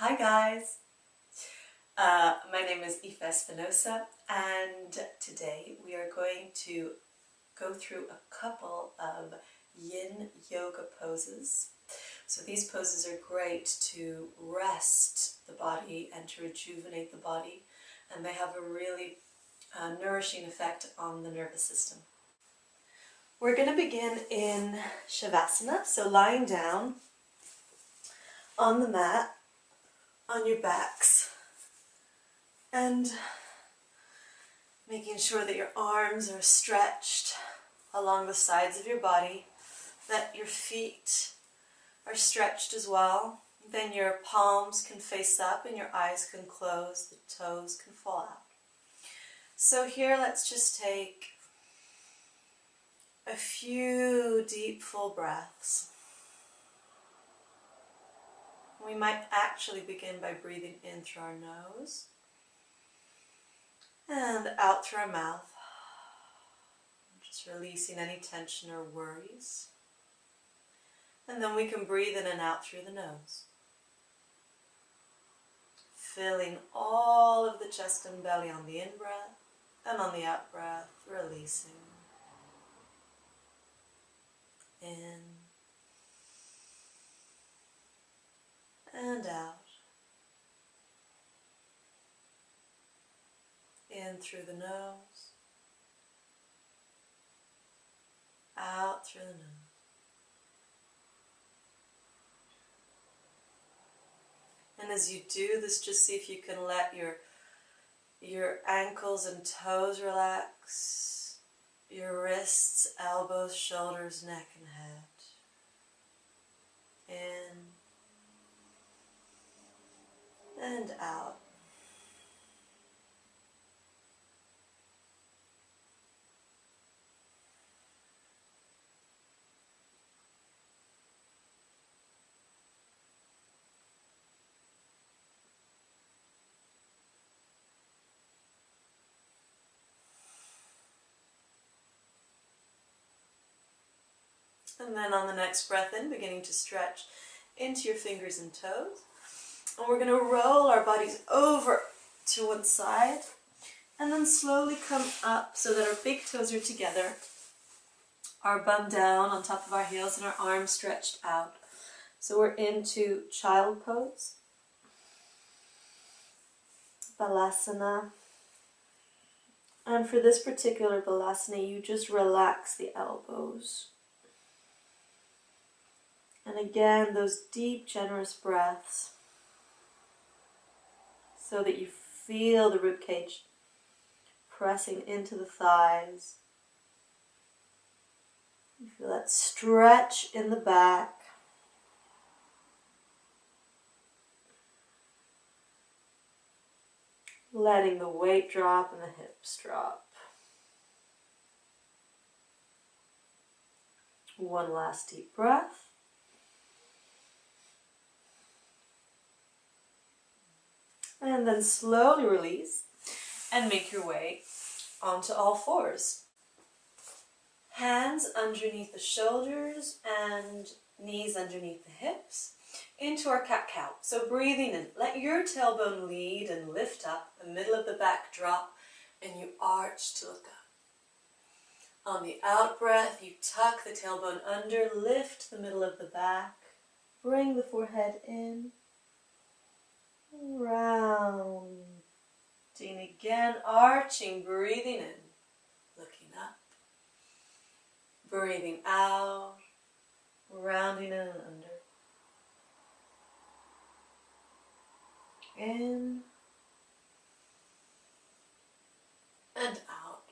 Hi guys, my name is Aoife Espinosa and today we are going to go through a couple of Yin Yoga poses. So these poses are great to rest the body and to rejuvenate the body, and they have a really nourishing effect on the nervous system. We're going to begin in Shavasana, so lying down on the mat on your backs and making sure that your arms are stretched along the sides of your body, that your feet are stretched as well. Then your palms can face up and your eyes can close, the toes can fall out. So here let's just take a few deep full breaths. We might actually begin by breathing in through our nose and out through our mouth, just releasing any tension or worries. And then we can breathe in and out through the nose, filling all of the chest and belly on the in-breath, and on the out-breath, releasing. In and out. In through the nose, out through the nose. And as you do this, just see if you can let your ankles and toes relax, your wrists, elbows, shoulders, neck and head. In and out. And then on the next breath in, beginning to stretch into your fingers and toes. And we're going to roll our bodies over to one side and then slowly come up so that our big toes are together, our bum down on top of our heels and our arms stretched out. So we're into child pose, Balasana. And for this particular Balasana, you just relax the elbows. And again, those deep, generous breaths so that you feel the ribcage pressing into the thighs. You feel that stretch in the back. Letting the weight drop and the hips drop. One last deep breath. And then slowly release and make your way onto all fours. Hands underneath the shoulders and knees underneath the hips into our cat-cow. So breathing in, let your tailbone lead and lift up, the middle of the back drop, and you arch to look up. On the out breath, you tuck the tailbone under, lift the middle of the back, bring the forehead in, rounding again, arching, breathing in, looking up, breathing out, rounding in and under. In and out.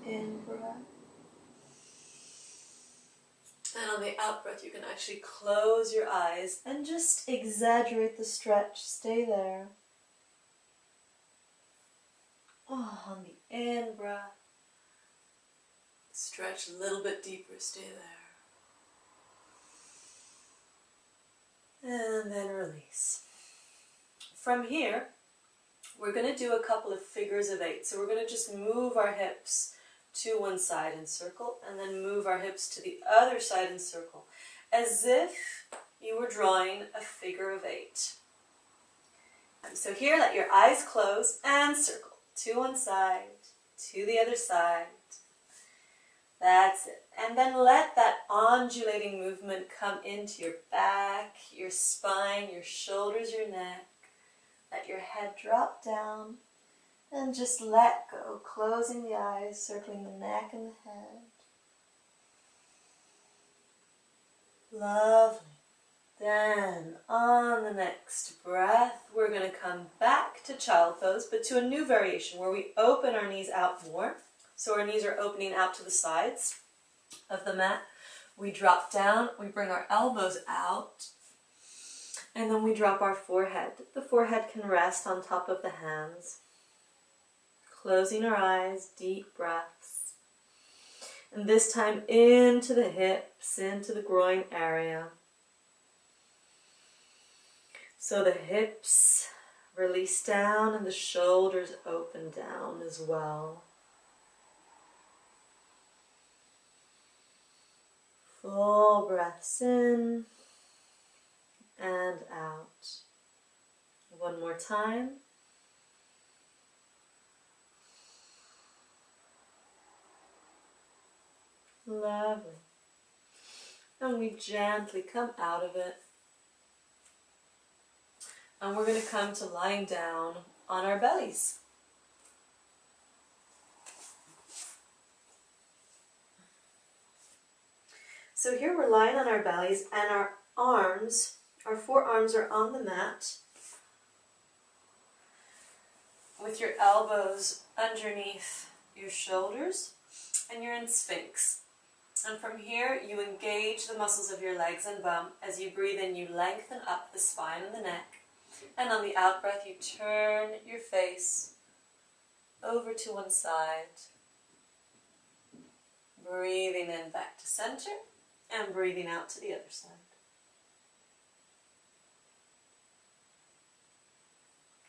In breath. And on the out breath, you can actually close your eyes and just exaggerate the stretch. Stay there. Oh, on the in breath, stretch a little bit deeper. Stay there. And then release. From here, we're going to do a couple of figures of 8. So we're going to just move our hips to one side in circle, and then move our hips to the other side in circle, as if you were drawing a figure of 8. So here, let your eyes close and circle to one side, to the other side. That's it. And then let that undulating movement come into your back, your spine, your shoulders, your neck. Let your head drop down and just let go, closing the eyes, circling the neck and the head. Lovely. Then on the next breath, we're going to come back to child pose, but to a new variation where we open our knees out more. So our knees are opening out to the sides of the mat. We drop down, we bring our elbows out, and then we drop our forehead. The forehead can rest on top of the hands. Closing our eyes, deep breaths. And this time into the hips, into the groin area. So the hips release down and the shoulders open down as well. Full breaths in and out. One more time. Lovely. And we gently come out of it. And we're going to come to lying down on our bellies. So here we're lying on our bellies and our arms, our forearms are on the mat with your elbows underneath your shoulders, and you're in Sphinx. And from here you engage the muscles of your legs and bum. As you breathe in, you lengthen up the spine and the neck. And on the out breath, you turn your face over to one side. Breathing in back to center and breathing out to the other side.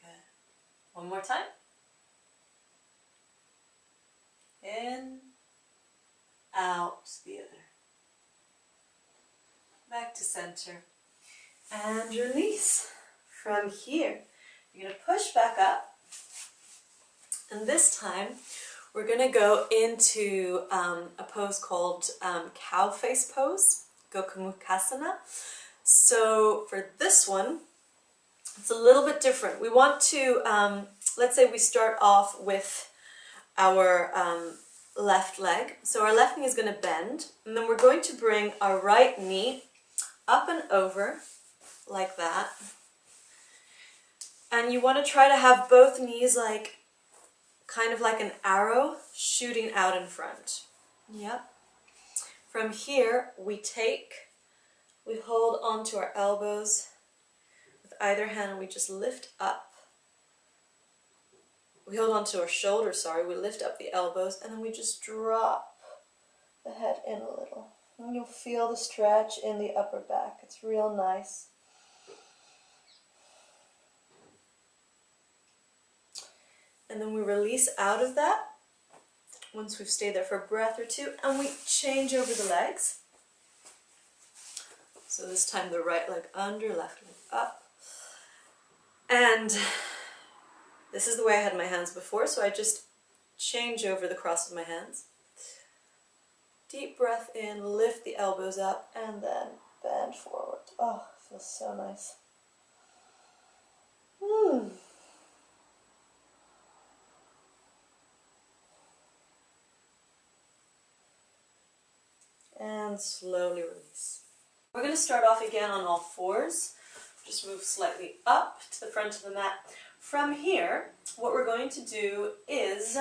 Good. One more time. In, out, the other. Back to center. And release. From here, you're going to push back up. And this time, we're going to go into a pose called cow face pose, Gokamukasana. So for this one, it's a little bit different. We want to, let's say we start off with our left leg. So our left knee is going to bend, and then we're going to bring our right knee up and over like that. And you want to try to have both knees like, kind of like an arrow shooting out in front. Yep. From here, we hold onto our elbows with either hand and we just lift up. We hold onto our shoulders, we lift up the elbows and then we just drop the head in a little. And you'll feel the stretch in the upper back. It's real nice. And then we release out of that once we've stayed there for a breath or two, and we change over the legs. So this time the right leg under, left leg up. And this is the way I had my hands before, so I just change over the cross of my hands. Deep breath in, lift the elbows up, and then bend forward. Oh, it feels so nice. And slowly release. We're going to start off again on all fours. Just move slightly up to the front of the mat. From here, what we're going to do is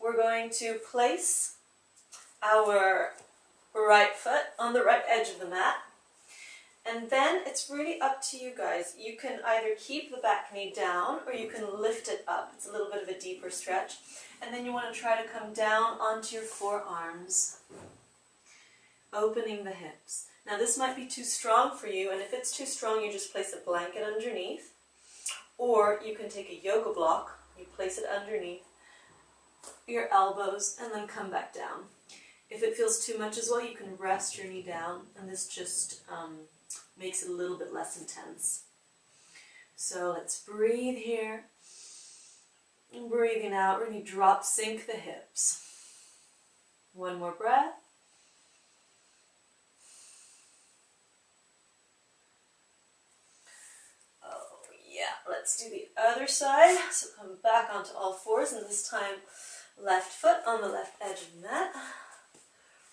we're going to place our right foot on the right edge of the mat. And then it's really up to you guys. You can either keep the back knee down or you can lift it up. It's a little bit of a deeper stretch. And then you want to try to come down onto your forearms, opening the hips. Now this might be too strong for you, and if it's too strong, you just place a blanket underneath. Or you can take a yoga block, you place it underneath, your elbows and then come back down. If it feels too much as well, you can rest your knee down, and this just makes it a little bit less intense. So let's breathe here. And breathing out, really drop, sink the hips. One more breath. Oh yeah, let's do the other side. So come back onto all fours, and this time left foot on the left edge of the mat.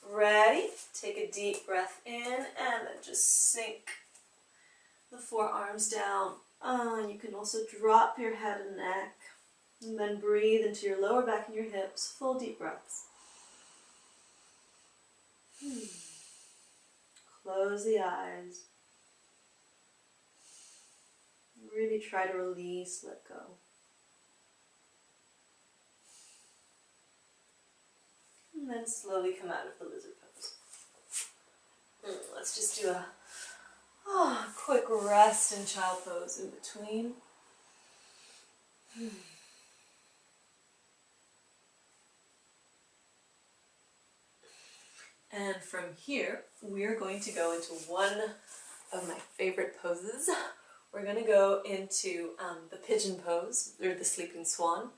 Ready? Take a deep breath in and then just sink the forearms down. You can also drop your head and neck, and then breathe into your lower back and your hips. Full deep breaths. Close the eyes. Really try to release, let go. And then slowly come out of the lizard pose. Let's just do a quick rest in child pose in between. And from here, we're going to go into one of my favorite poses. We're going to go into the pigeon pose, or the sleeping swan.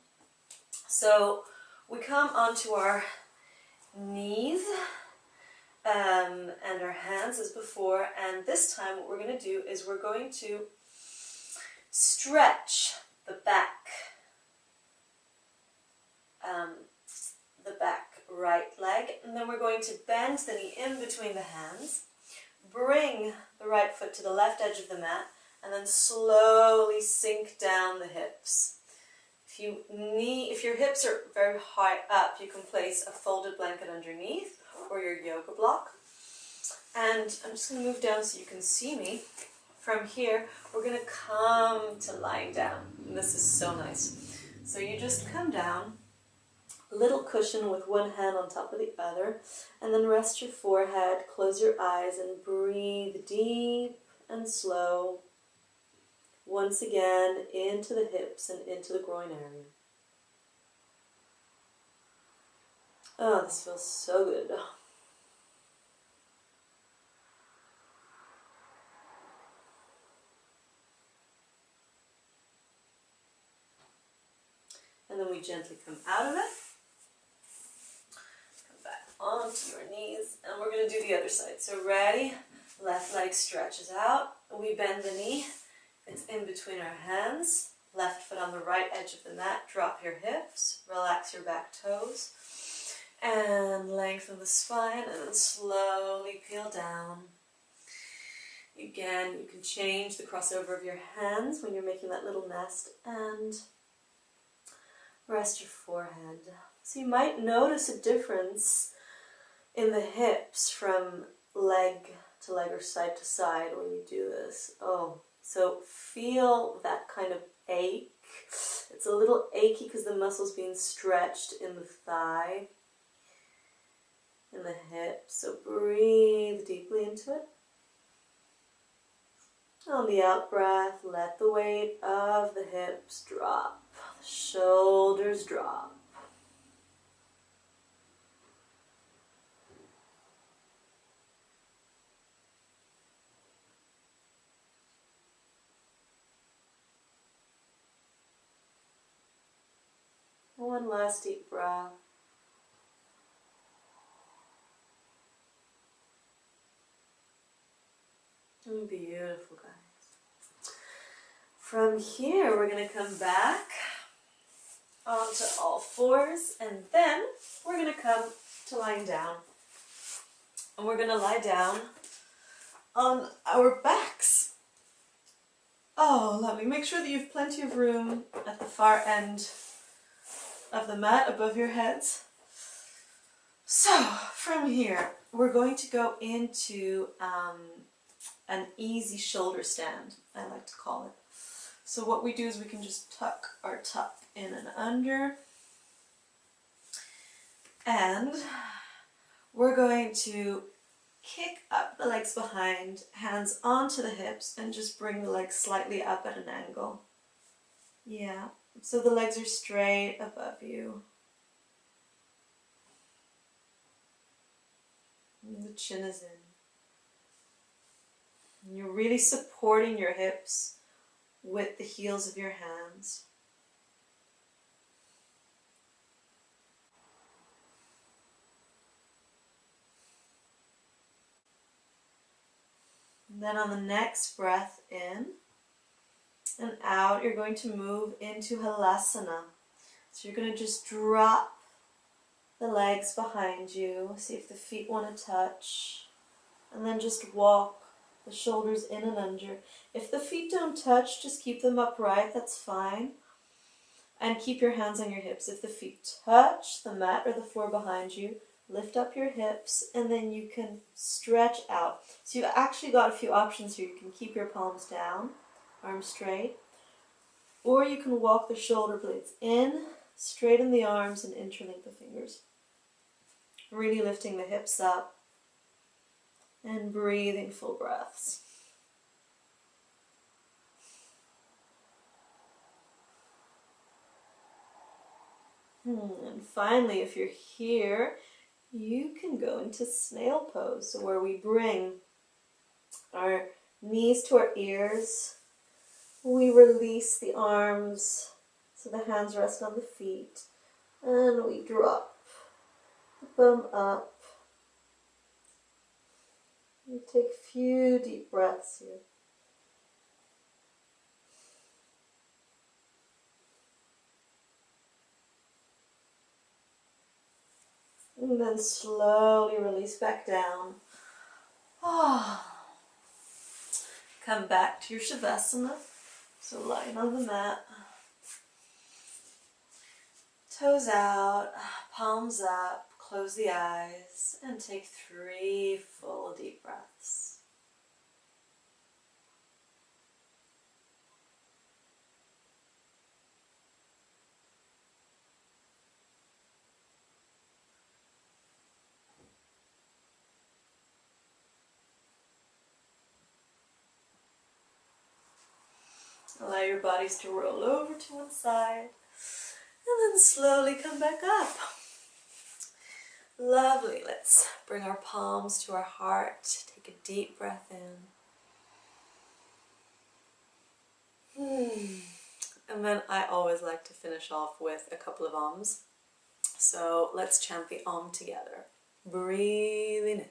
So we come onto our knees and our hands as before, and this time what we're going to do is we're going to stretch the back right leg, and then we're going to bend the knee in between the hands, bring the right foot to the left edge of the mat, and then slowly sink down the hips. If your hips are very high up, you can place a folded blanket underneath or your yoga block. And I'm just going to move down so you can see me. From here, we're going to come to lying down. And this is so nice. So you just come down, little cushion with one hand on top of the other, and then rest your forehead, close your eyes, and breathe deep and slow. Once again, into the hips and into the groin area. Oh, this feels so good. And then we gently come out of it. Come back onto your knees, and we're going to do the other side. So ready? Left leg stretches out. We bend the knee. It's in between our hands. Left foot on the right edge of the mat. Drop your hips. Relax your back toes. And lengthen the spine, and then slowly peel down. Again, you can change the crossover of your hands when you're making that little nest, and rest your forehead. So you might notice a difference in the hips from leg to leg or side to side when you do this. Oh, so feel that kind of ache. It's a little achy because the muscle's being stretched in the thigh, in the hip. So breathe deeply into it. On the out breath, let the weight of the hips drop. The shoulders drop. One last deep breath. Beautiful, guys. From here, we're going to come back onto all fours, and then we're going to come to lying down. And we're going to lie down on our backs. Oh, lovely. Make sure that you have plenty of room at the far end of the mat above your heads. So, from here, we're going to go into an easy shoulder stand, I like to call it. So what we do is we can just tuck our tuck in and under. And we're going to kick up the legs behind, hands onto the hips, and just bring the legs slightly up at an angle. Yeah, so the legs are straight above you. And the chin is in. And you're really supporting your hips with the heels of your hands. And then on the next breath in and out, you're going to move into Halasana. So you're going to just drop the legs behind you. See if the feet want to touch. And then just walk the shoulders in and under. If the feet don't touch, just keep them upright. That's fine. And keep your hands on your hips. If the feet touch the mat or the floor behind you, lift up your hips and then you can stretch out. So you've actually got a few options here. You can keep your palms down, arms straight, or you can walk the shoulder blades in, straighten the arms and interlink the fingers. Really lifting the hips up and breathing full breaths. And finally, if you're here, you can go into snail pose, so where we bring our knees to our ears, we release the arms so the hands rest on the feet, and we drop the bum up. We take a few deep breaths here. And then slowly release back down. Come back to your Shavasana. So lying on the mat. Toes out, palms up, close the eyes, and take 3 full deep breaths. Allow your bodies to roll over to one side, and then slowly come back up. Lovely. Let's bring our palms to our heart. Take a deep breath in. And then I always like to finish off with a couple of ums. So let's chant the Om together. Breathing in.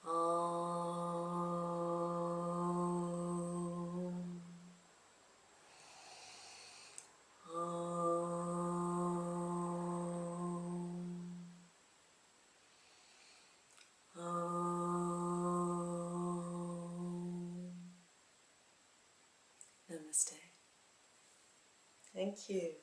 Om. Namaste. Thank you.